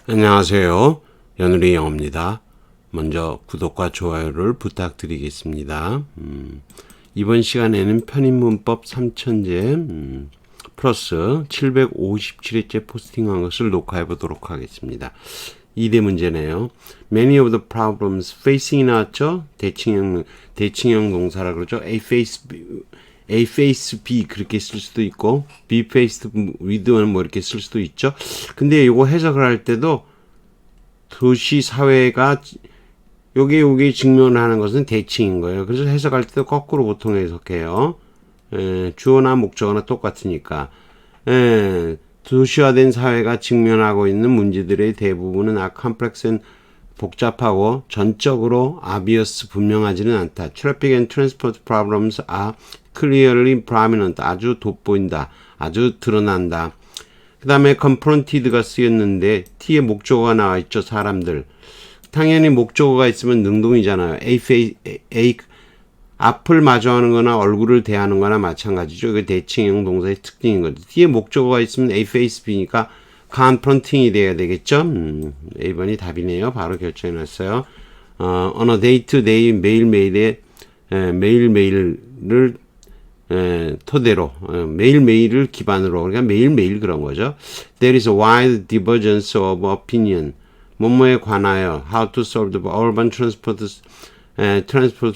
안녕하세요. 연우리 영어입니다. 먼저 구독과 좋아요를 부탁드리겠습니다. 이번 시간에는 편입문법 3000제 플러스 757회째 포스팅한 것을 녹화해 보도록 하겠습니다. 2대 문제네요. Many of the problems facing 나왔죠? 대칭형 동사라 그러죠. A face B 그렇게 쓸 수도 있고 B faced with는 뭐 이렇게 쓸 수도 있죠. 근데 이거 해석을 할 때도 도시 사회가 요게 직면하는 것은 대칭인 거예요. 그래서 해석할 때도 거꾸로 보통 해석해요. 주어나 목적어나 똑같으니까. 도시화된 사회가 직면하고 있는 문제들의 대부분은 컴플렉스는 복잡하고 전적으로 obvious 분명하지는 않다. Traffic and transport problems are clearly prominent. 아주 돋보인다. 아주 드러난다. 그 다음에 confronted가 쓰였는데 T에 목적어가 나와 있죠. 사람들. 당연히 목적어가 있으면 능동이잖아요. 앞을 마주하는 거나 얼굴을 대하는 거나 마찬가지죠. 이게 대칭형 동사의 특징인 거죠. 뒤에 목적어가 있으면 A face B니까 confronting이 돼야 되겠죠. A번이 답이네요. 바로 결정해놨어요. on a day to day 매일매일을 토대로 매일매일을 기반으로 그러니까 매일매일 그런 거죠. There is a wide divergence of opinion. 뭐뭐에 관하여 how to solve the urban transport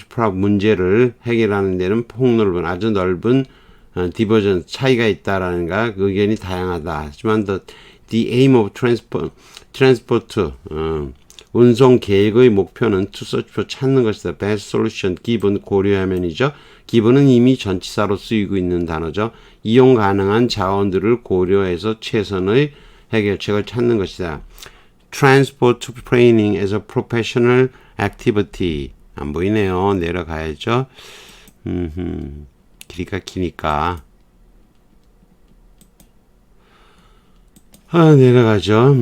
problem 문제를 해결하는 데는 폭넓은 아주 넓은 divergence 차이가 있다라는가 의견이 다양하다. 하지만 the aim of transport 운송 계획의 목표는 to search for 찾는 것이다. best solution 기본 고려하면이죠. 기본은 이미 전치사로 쓰이고 있는 단어죠. 이용 가능한 자원들을 고려해서 최선의 해결책을 찾는 것이다. Transport training as a professional activity. 안 보이네요. 내려가야죠. 길이가 기니까. 내려가죠.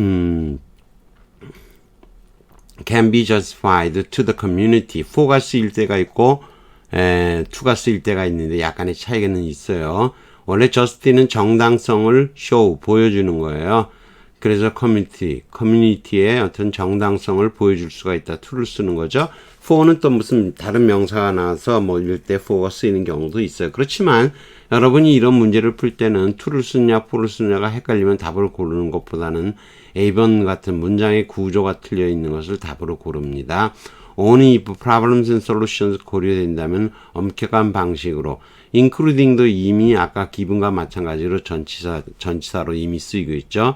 Can be justified to the community. for가 쓰일 때가 있고 to가 쓰일 때가 있는데 약간의 차이는 있어요. 원래 justi는 정당성을 show, 보여주는 거예요. 그래서 커뮤니티의 어떤 정당성을 보여줄 수가 있다. to를 쓰는 거죠. for는 또 무슨 다른 명사가 나와서 뭐 이럴 때 for가 쓰이는 경우도 있어요. 그렇지만 여러분이 이런 문제를 풀 때는 to를 쓰느냐 for를 쓰느냐가 헷갈리면 답을 고르는 것보다는 A번 같은 문장의 구조가 틀려 있는 것을 답으로 고릅니다. Only if problems and solutions 고려된다면 엄격한 방식으로 including도 이미 아까 기분과 마찬가지로 전치사로 이미 쓰이고 있죠.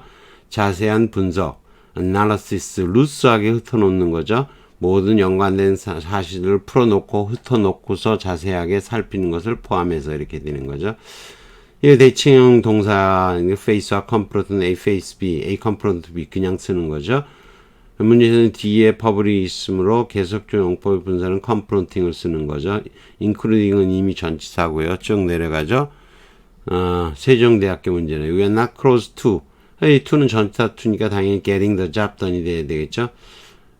자세한 분석, analysis, 루스하게 흩어놓는 거죠. 모든 연관된 사실을 풀어놓고 흩어놓고서 자세하게 살피는 것을 포함해서 이렇게 되는 거죠. 이 대칭형 동사 face와 confront는 A face B, A confront B 그냥 쓰는 거죠. 문제에서는 뒤에 public이 있으므로 계속적 용법의 분사는 confronting을 쓰는 거죠. including은 이미 전치사고요. 쭉 내려가죠. 세종대학교 문제는 we are not close to. 이 to는 전치사 to니까 당연히 getting the job done이 돼야 되겠죠.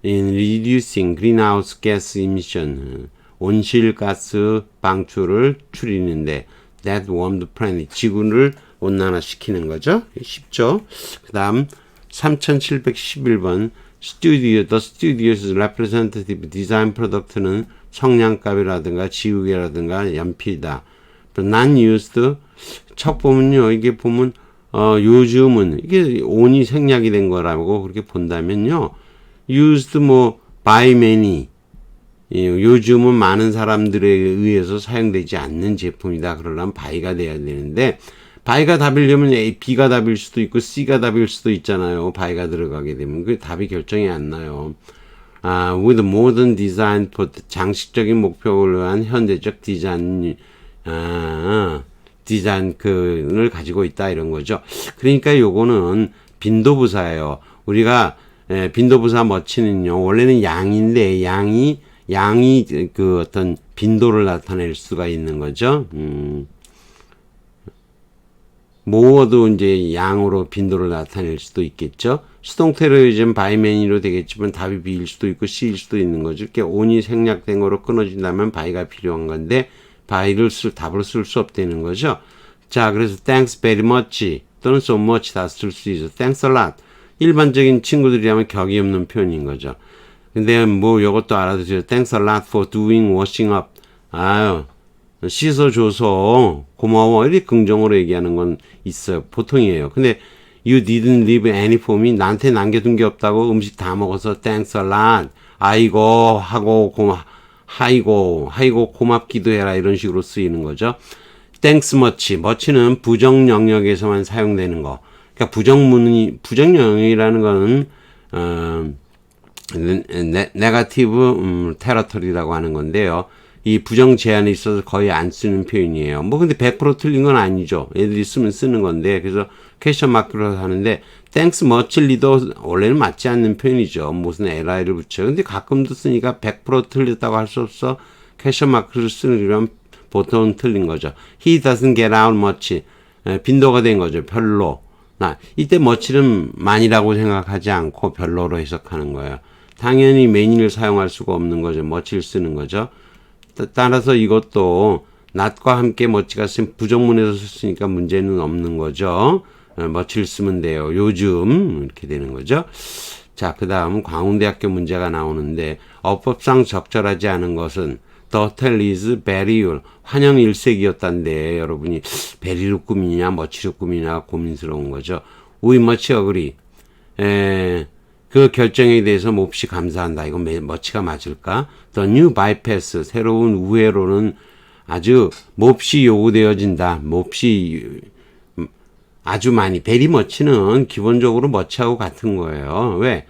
in reducing greenhouse gas emission. 온실가스 방출을 줄이는데 that warm the planet. 지구를 온난화시키는 거죠. 쉽죠. 그 다음 3711번 studio, the studio's representative design product는 성냥갑이라든가 지우개라든가 연필이다. not used 첫 보면요. 이게 보면 요즘은 이게 온이 생략이 된 거라고 그렇게 본다면요. used 뭐 by many 요즘은 많은 사람들에 의해서 사용되지 않는 제품이다. 그러려면 by가 돼야 되는데 by가 답이려면 A, B가 답일 수도 있고 C가 답일 수도 있잖아요. by가 들어가게 되면 그 답이 결정이 안 나요. with modern design for 장식적인 목표를 위한 현대적 디자인을 가지고 있다 이런 거죠. 그러니까 요거는 빈도부사예요. 우리가 빈도부사 머치는요. 원래는 양인데 양이 그 어떤 빈도를 나타낼 수가 있는 거죠. 모어도 이제 양으로 빈도를 나타낼 수도 있겠죠. 수동태로 이제 바이매니로 되겠지만 답이 B일 수도 있고 C일 수도 있는 거죠. 이렇게 온이 생략된 거로 끊어진다면 바이가 필요한 건데 바이를 답으로 쓸 수 없다는 거죠. 자, 그래서 thanks very much 또는 so much 다 쓸 수 있어. thanks a lot. 일반적인 친구들이 하면 격이 없는 표현인 거죠. 근데 뭐 이것도 알아두세요. Thanks a lot for doing washing up. 아유, 씻어줘서 고마워. 이렇게 긍정으로 얘기하는 건 있어요. 보통이에요. 근데 you didn't leave any for me. 나한테 남겨둔 게 없다고 음식 다 먹어서 thanks a lot. 아이고 하고 하이고 고맙기도 해라. 이런 식으로 쓰이는 거죠. thanks much. much는 부정 영역에서만 사용되는 거. 그러니까 부정영역이라는 거는 네거티브 테러토리라고 하는 건데요. 이 부정 제한에 있어서 거의 안 쓰는 표현이에요. 뭐 근데 100% 틀린 건 아니죠. 애들이 쓰면 쓰는 건데 그래서 퀘션 마크로 하는데 thanks muchly도 원래는 맞지 않는 표현이죠. 무슨 li를 붙여요. 근데 가끔도 쓰니까 100% 틀렸다고 할 수 없어. 퀘션 마크를 쓰려면 보통은 틀린 거죠. He doesn't get out much. 빈도가 된 거죠. 별로. 이때 much는 많이라고 생각하지 않고 별로로 해석하는 거예요. 당연히 many를 사용할 수가 없는 거죠. much를 쓰는 거죠. 따라서 이것도 not과 함께 much가 쓴 부정문에서 썼으니까 문제는 없는 거죠. much를 쓰면 돼요. 요즘 이렇게 되는 거죠. 자, 그 다음 광운대학교 문제가 나오는데 어법상 적절하지 않은 것은 The hotel is very old. 환영 1세기였단데 여러분이 베리로 꾸미냐 머치로 꾸미냐 고민스러운 거죠. We much agree. 그 결정에 대해서 몹시 감사한다. 이건 머치가 맞을까? The new bypass. 새로운 우회로는 아주 몹시 요구되어진다. 몹시 아주 많이. 베리 머치는 기본적으로 머치하고 같은 거예요. 왜?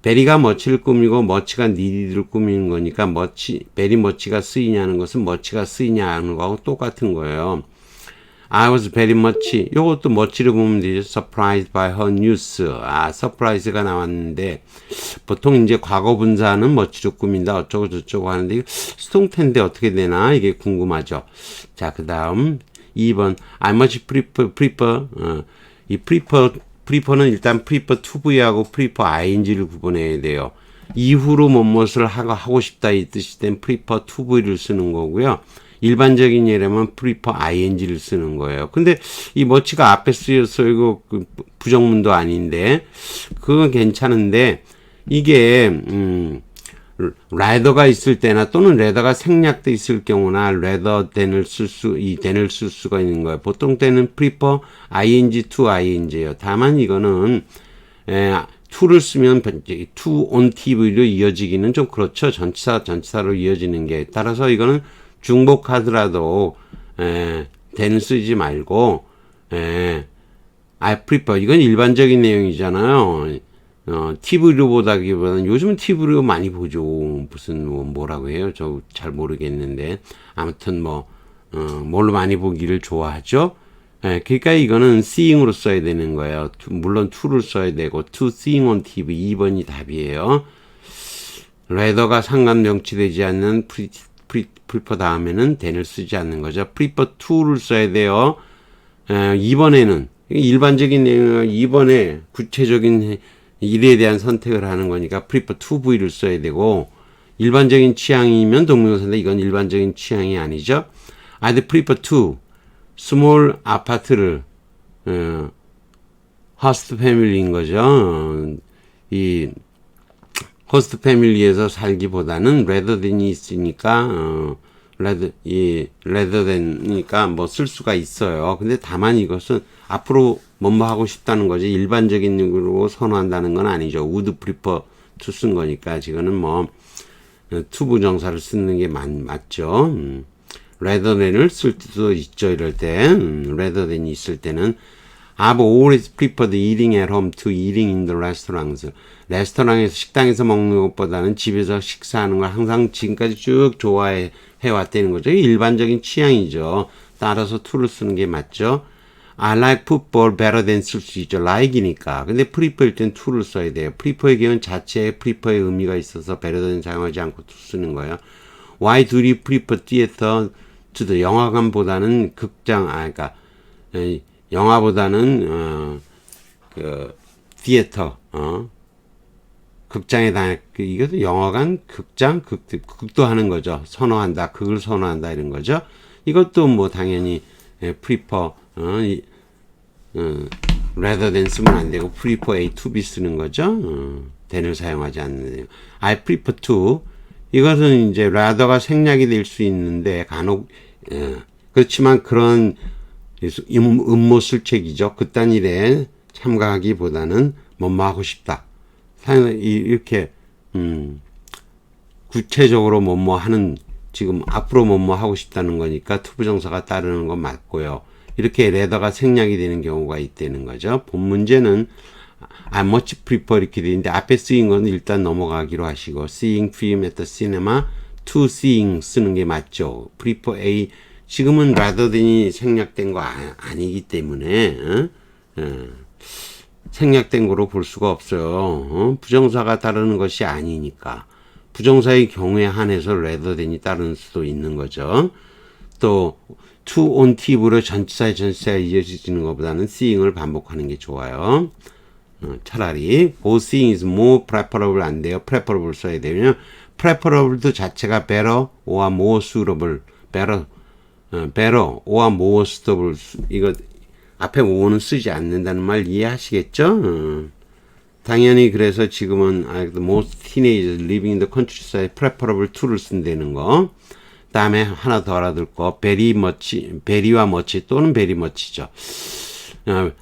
베리가 머치를 꾸미고 머치가 니디를 꾸미는 거니까 베리 머치가 쓰이냐는 것은 머치가 쓰이냐 하는 거하고 똑같은 거예요. I was very much. 요것도 머치를 보면 되죠. Surprised by her news. surprise가 나왔는데 보통 이제 과거 분사는 머치로 꾸민다 어쩌고 저쩌고 하는데 수동태인데 어떻게 되나 이게 궁금하죠. 자, 그 다음 2번 I much prefer. 이 prefer는 일단 prefer to be하고 prefer ing를 구분해야 돼요. 이후로 무엇을 하고 싶다 이 뜻이 된 prefer to be를 쓰는 거고요. 일반적인 예라면 prefer ing를 쓰는 거예요. 근데 이 much가 앞에 쓰여서 이거 부정문도 아닌데 그건 괜찮은데 이게 rather가 있을 때나 또는 rather가 생략돼 있을 경우나 rather than을 than을 쓸 수가 있는 거예요. 보통 때는 prefer ing to ing예요. 다만 이거는 to를 쓰면 to on tv로 이어지기는 좀 그렇죠. 전치사로 이어지는 게 따라서 이거는 중복하더라도 than을 쓰지 말고 I prefer 이건 일반적인 내용이잖아요. TV로 보다기보다는 요즘은 TV로 많이 보죠. 무슨 뭐라고 해요? 저 잘 모르겠는데 아무튼 뭘로 많이 보기를 좋아하죠. 그러니까 이거는 seeing으로 써야 되는 거예요. 물론 to를 써야 되고 to seeing on TV 2번이 답이에요. rather가 상관 명치되지 않는 prefer 다음에는 than을 쓰지 않는 거죠. prefer to를 써야 돼요. 2번에는 일반적인 내용 2번에 구체적인 일에 대한 선택을 하는 거니까 prefer to V를 써야 되고 일반적인 취향이면 동명사인데 이건 일반적인 취향이 아니죠. I'd prefer to small 아파트를 host family인 거죠. 이 host family에서 살기보다는 rather than이 있으니까 rather than이니까 뭐 쓸 수가 있어요. 근데 다만 이것은 앞으로 뭐뭐 하고 싶다는 거지 일반적인 으로 선호한다는 건 아니죠. would prefer to 쓴 거니까 지금은 to 부정사를 쓰는 게 맞죠. rather than을 쓸 수도 있죠. 이럴 때 rather than이 있을 때는 I've always preferred eating at home to eating in the restaurants. 레스토랑에서 식당에서 먹는 것보다는 집에서 식사하는 걸 항상 지금까지 쭉 좋아해 왔다는 거죠. 일반적인 취향이죠. 따라서 to를 쓰는 게 맞죠. I like football better than 쓸 수 있죠. like이니까. 근데 prefer일 땐 to를 써야 돼요. prefer의 경우는 자체에 prefer의 의미가 있어서 better than 사용하지 않고 to 쓰는 거예요. Why do you prefer theater to the 영화관보다는 극장, 그러니까 영화보다는 theater, 극장에 이것도 영화관, 극장, 극도 하는 거죠. 선호한다, 극을 선호한다 이런 거죠. 이것도 뭐 당연히 prefer, rather than 쓰면 안 되고 prefer A to B 쓰는 거죠. than을 사용하지 않는. I prefer to. 이것은 이제 rather가 생략이 될 수 있는데 간혹 그렇지만 그런 음모 슬책이죠. 그딴 일에 참가하기보다는 뭐뭐 하고 싶다. 이렇게 구체적으로 뭐뭐 하는 지금 앞으로 뭐뭐 하고 싶다는 거니까 투부정사가 따르는 건 맞고요. 이렇게 레더가 생략이 되는 경우가 있다는 거죠. 본 문제는 I much prefer 이렇게 되는데 앞에 쓰인 건 일단 넘어가기로 하시고 seeing film at the cinema to seeing 쓰는 게 맞죠. prefer A 지금은 rather than이 생략된 거 아니기 때문에 생략된 거로 볼 수가 없어요. 부정사가 따르는 것이 아니니까 부정사의 경우에 한해서 rather than이 따르는 수도 있는 거죠. 또 to on 팁으로 전치사에 이어지는 것보다는 seeing을 반복하는 게 좋아요. 차라리 go seeing is more preferable 안 돼요. preferable 써야 되면 preferable도 자체가 better or more suitable better or more suitable 이거 앞에 more는 쓰지 않는다는 말 이해하시겠죠? 당연히 그래서 지금은 most teenagers living in the countryside preferable to를 쓴다는 거. 다음에 하나 더 알아둘 거 very much, very와 much 또는 very much죠.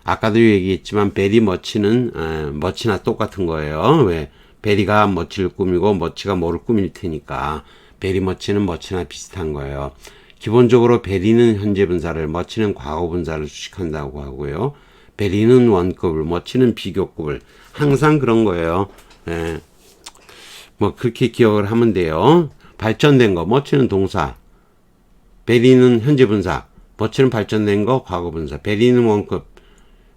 아까도 얘기했지만 very much는 much나 똑같은 거예요. 왜? very가 much를 꾸미고 much가 뭐를 꾸밀 테니까 very much는 much나 비슷한 거예요. 기본적으로 very는 현재 분사를, much는 과거 분사를 수식한다고 하고요. very는 원급을, much는 비교급을 항상 그런 거예요. 뭐 그렇게 기억을 하면 돼요. 발전된 거, much는 동사, very는 현재 분사, much는 발전된 거, 과거 분사, very는 원급,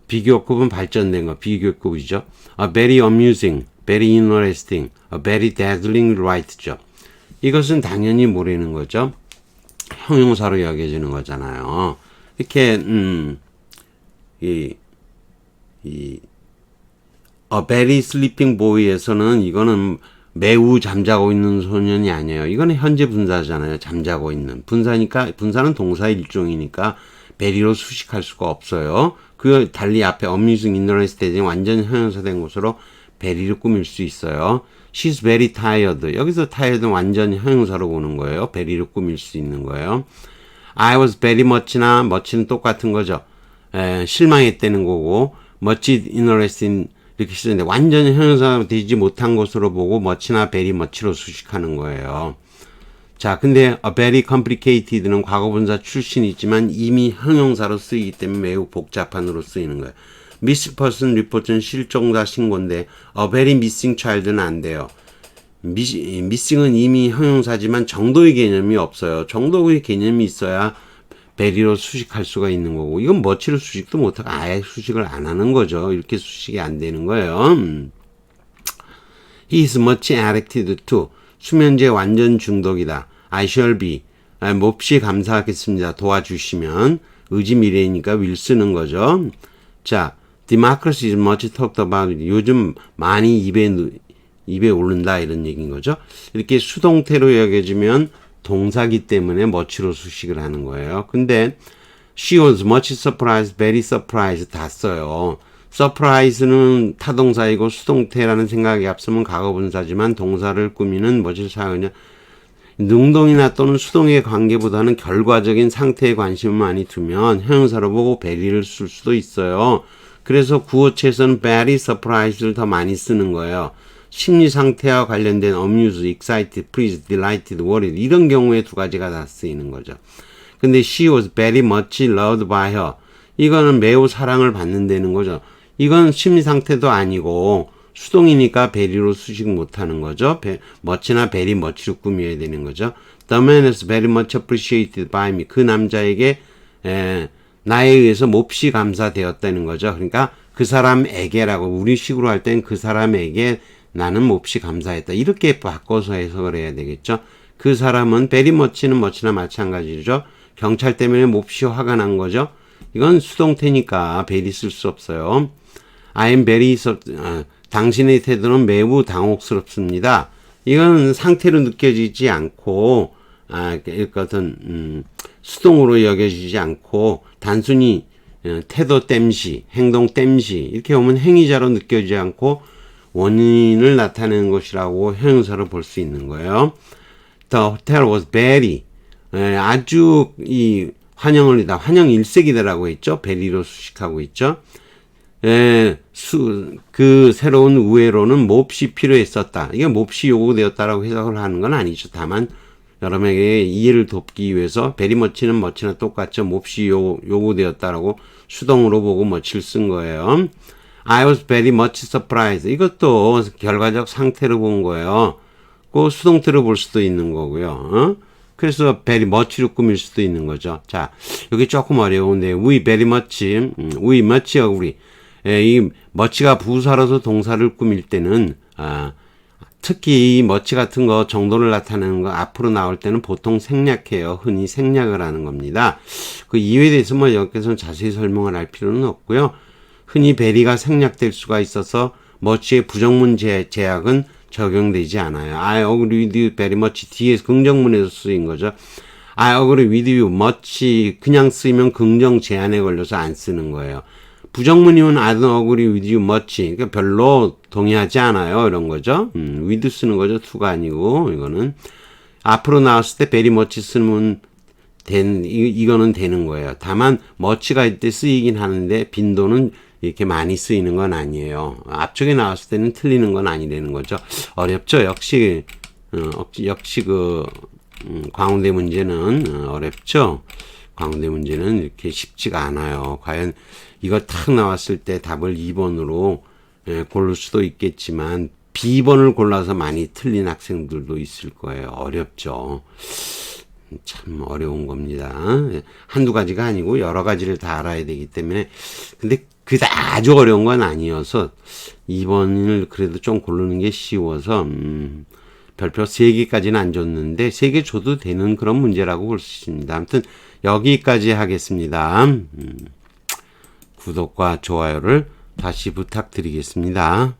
비교급은 발전된 거, 비교급이죠. very amusing, very interesting, very dazzling right죠. 이것은 당연히 뭐라는 거죠? 형용사로 여겨지는 거잖아요. 이렇게 very sleeping boy에서는 이거는 매우 잠자고 있는 소년이 아니에요. 이거는 현재 분사잖아요. 잠자고 있는. 분사니까, 분사는 동사의 일종이니까 very로 수식할 수가 없어요. 그 달리 앞에 amusing, interesting 완전 형용사 된 것으로 very를 꾸밀 수 있어요. She's very tired. 여기서 tired는 완전 형용사로 보는 거예요. very를 꾸밀 수 있는 거예요. I was very much나 much는 똑같은 거죠. 실망했다는 거고 much interesting 이렇게 쓰는데 완전 형용사가 되지 못한 것으로 보고 much나 very much로 수식하는 거예요. 자, 근데 very complicated는 과거분사 출신이지만 이미 형용사로 쓰이기 때문에 매우 복잡한으로 쓰이는 거예요. missing person report는 실종자 신고인데 very missing child는 안 돼요. missing은 이미 형용사지만 정도의 개념이 없어요. 정도의 개념이 있어야 very로 수식할 수가 있는 거고 이건 much로 수식도 못하고 아예 수식을 안 하는 거죠. 이렇게 수식이 안 되는 거예요. He is much addicted to 수면제 완전 중독이다. I shall be 몹시 감사하겠습니다. 도와주시면 의지 미래니까 will 쓰는 거죠. 자, democracy is much talked about. 요즘 많이 입에 오른다 이런 얘기인 거죠. 이렇게 수동태로 여겨지면 동사기 때문에 much로 수식을 하는 거예요. 근데 she was much surprised, very surprised 다 써요. surprise는 타동사이고 수동태라는 생각이 앞서면 과거분사지만 동사를 꾸미는 much를 사용하냐 능동이나 또는 수동의 관계보다는 결과적인 상태에 관심을 많이 두면 형용사로 보고 very를 쓸 수도 있어요. 그래서 구어체에서는 very surprised를 더 많이 쓰는 거예요. 심리 상태와 관련된 amused, excited, pleased, delighted, worried 이런 경우에 두 가지가 다 쓰이는 거죠. 근데 she was very much loved by her. 이거는 매우 사랑을 받는다는 거죠. 이건 심리 상태도 아니고 수동이니까 very로 수식 못하는 거죠. much나 very much로 꾸며야 되는 거죠. The man is very much appreciated by me. 그 남자에게 나에 의해서 몹시 감사되었다는 거죠. 그러니까 그 사람에게라고 우리 식으로 할 땐 그 사람에게 나는 몹시 감사했다. 이렇게 바꿔서 해석을 해야 되겠죠. 그 사람은 very much는 much나 마찬가지죠. 경찰 때문에 몹시 화가 난 거죠. 이건 수동태니까 very 쓸 수 없어요. I am very 당신의 태도는 매우 당혹스럽습니다. 이건 상태로 느껴지지 않고 어떤 수동으로 여겨지지 않고 단순히 태도 땜시, 행동 땜시 이렇게 오면 행위자로 느껴지지 않고 원인을 나타내는 것이라고 형용사로 볼 수 있는 거예요. The hotel was very 아주 이 환영 1세기다라고 했죠. 베리로 수식하고 있죠. 그 새로운 우회로는 몹시 필요했었다. 이게 몹시 요구되었다라고 해석을 하는 건 아니죠. 다만 여러분에게 이해를 돕기 위해서 very much는 much나 똑같죠. 몹시 요구되었다라고 수동으로 보고 much를 쓴 거예요. I was very much surprised. 이것도 결과적 상태로 본 거예요. 그 수동태로 볼 수도 있는 거고요. 그래서 very much로 꾸밀 수도 있는 거죠. 자, 여기 조금 어려운데 we very much, we much agree. 이 much가 부사로서 동사를 꾸밀 때는 특히 이 much 같은 거 정도를 나타내는 거 앞으로 나올 때는 보통 생략해요. 흔히 생략을 하는 겁니다. 그 이유에 대해서 뭐 여기서는 자세히 설명을 할 필요는 없고요. 흔히 very가 생략될 수가 있어서 much의 부정문 제약은 적용되지 않아요. I agree with you very much 뒤에서 긍정문에서 쓰인 거죠. I agree with you much 그냥 쓰이면 긍정 제한에 걸려서 안 쓰는 거예요. 부정문이면 I don't agree with you much 그러니까 별로 동의하지 않아요 이런 거죠. with 쓰는 거죠. to가 아니고 이거는 앞으로 나왔을 때 very much 쓰면 이거는 되는 거예요. 다만 much가 이때 쓰이긴 하는데 빈도는 이렇게 많이 쓰이는 건 아니에요. 앞쪽에 나왔을 때는 틀리는 건 아니라는 거죠. 어렵죠. 역시 광운대 문제는 어렵죠. 광운대 문제는 이렇게 쉽지가 않아요. 과연 이거 탁 나왔을 때 답을 2번으로 고를 수도 있겠지만 B번을 골라서 많이 틀린 학생들도 있을 거예요. 어렵죠. 참 어려운 겁니다. 한두 가지가 아니고 여러 가지를 다 알아야 되기 때문에 근데 그게 아주 어려운 건 아니어서 2번을 그래도 좀 고르는 게 쉬워서 별표 3개까지는 안 줬는데 3개 줘도 되는 그런 문제라고 볼 수 있습니다. 아무튼 여기까지 하겠습니다. 구독과 좋아요를 다시 부탁드리겠습니다.